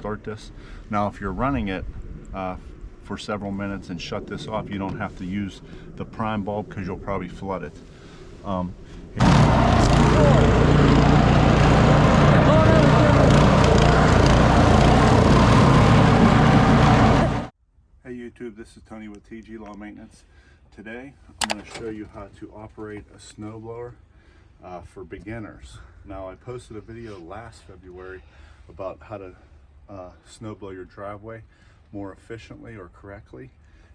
start this. Now if you're running it for several minutes and shut this off, you don't have to use the prime bulb because you'll probably flood it. Hey YouTube, this is Tony with TG Lawn Maintenance. Today I'm going to show you how to operate a snowblower for beginners. Now I posted a video last February about how to snowblow your driveway more efficiently or correctly,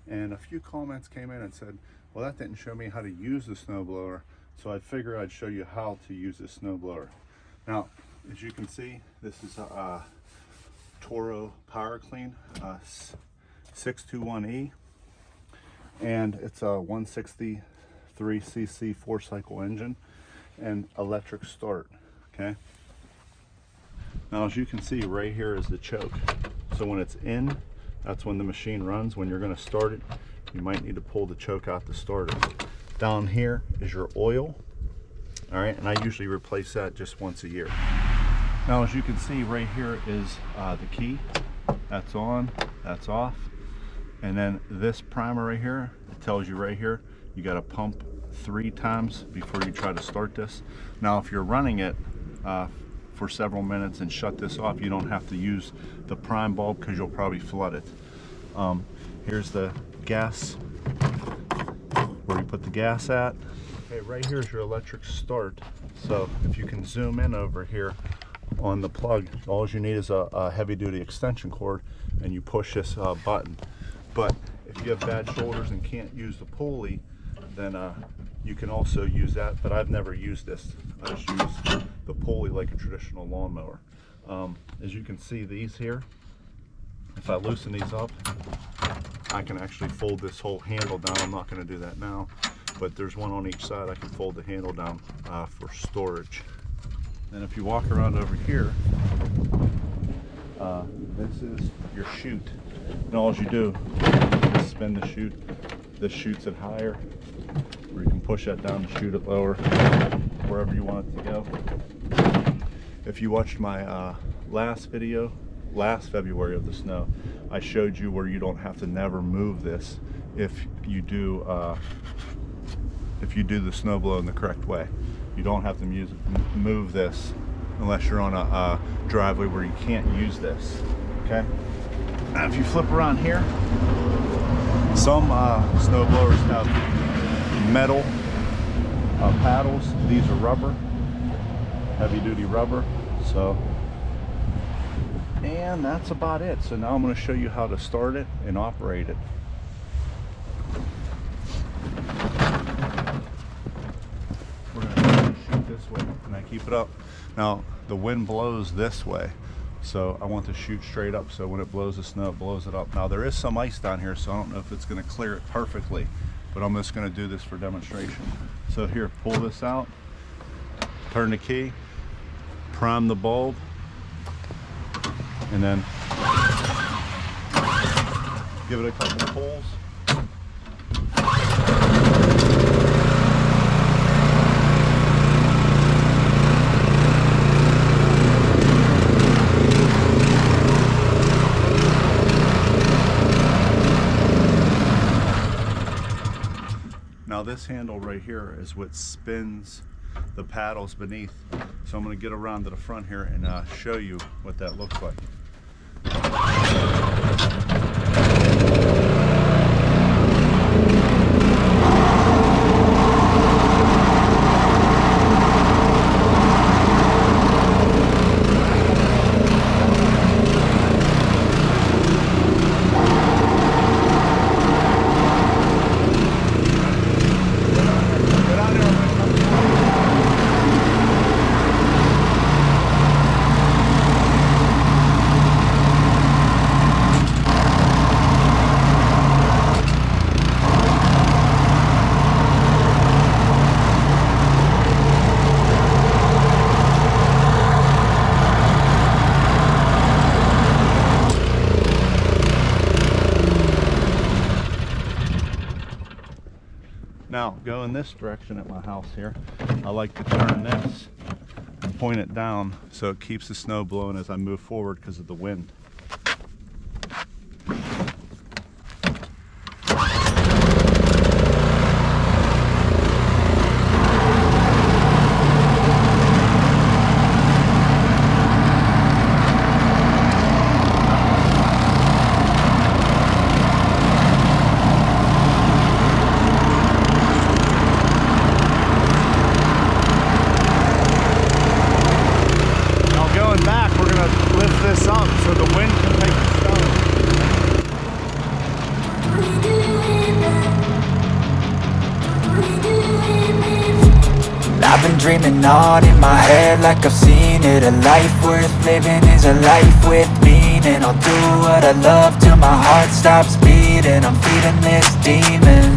and a few comments came in and said, well, that didn't show me how to use the snowblower, so I figured I'd show you how to use the snowblower. Now as you can see, this is a Toro Power Clean 621E, and it's a 163cc 4-cycle engine and electric start. Okay, now as you can see, right here is the choke. So when it's in, that's when the machine runs. When you're going to start it, you might need to pull the choke out to start it. Down here is your oil. All right, and I usually replace that just once a year. Now as you can see, right here is the key. That's on, that's off. And then this primer right here, it tells you right here, you got to pump 3 times before you try to start this. Now if you're running it for several minutes and shut this off, you don't have to use the prime bulb because you'll probably flood it. Here's the gas, where you put the gas at. Okay, right here is your electric start. So if you can zoom in over here on the plug, all you need is a heavy-duty extension cord, and you push this button. But if you have bad shoulders and can't use the pulley, then you can also use that, but I've never used this. I just use the pulley like a traditional lawnmower. As you can see, these here, if I loosen these up, I can actually fold this whole handle down. I'm not going to do that now, but there's one on each side. I can fold the handle down for storage. And if you walk around over here, this is your chute. And all you do is spin the chute. This shoots it higher, or you can push that down to shoot it lower, wherever you want it to go. If you watched my last video, last February of the snow, I showed you where you don't have to never move this if you do the snow blow in the correct way. You don't have to move this unless you're on a driveway where you can't use this. Okay. Now if you flip around here, some snow blowers have metal paddles. These are rubber, heavy-duty rubber. So, and that's about it. So now I'm going to show you how to start it and operate it. We're going to shoot this way, and I keep it up. Now the wind blows this way, so I want to shoot straight up, so when it blows the snow, it blows it up. Now there is some ice down here, so I don't know if it's going to clear it perfectly, but I'm just going to do this for demonstration. So here, pull this out, turn the key, prime the bulb, and then give it a couple of pulls. Now this handle right here is what spins the paddles beneath. So I'm going to get around to the front here and show you what that looks like. Now, go in this direction at my house here. I like to turn this and point it down so it keeps the snow blowing as I move forward because of the wind. I've been dreaming on in my head like I've seen it. A life worth living is a life with meaning. I'll do what I love till my heart stops beating. I'm feeding this demon.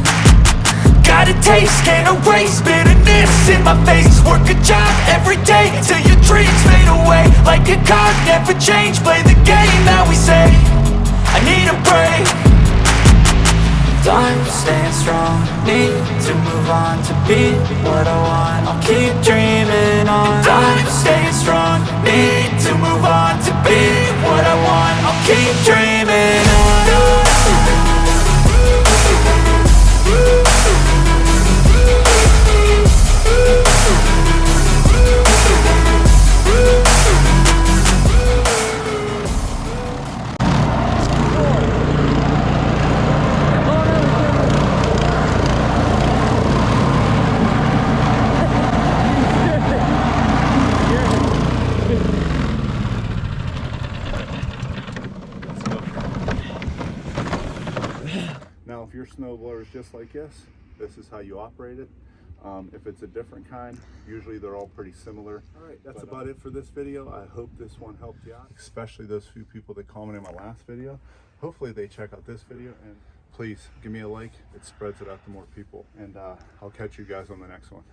Got a taste, can't erase bitterness in my face. Work a job every day till your dreams fade away. Like a card, never change, play the game that we say. I need a break. Time staying strong, need to move on to be what I want. I'll keep dreaming on. Time staying strong, need to move on to be what I want. I'll keep dreaming on. Now, if your snowblower is just like this is how you operate it. If it's a different kind, usually they're all pretty similar. All right, that's about it for this video. I hope this one helped you out, especially those few people that commented on my last video. Hopefully they check out this video, and please give me a like. It spreads it out to more people, and I'll catch you guys on the next one.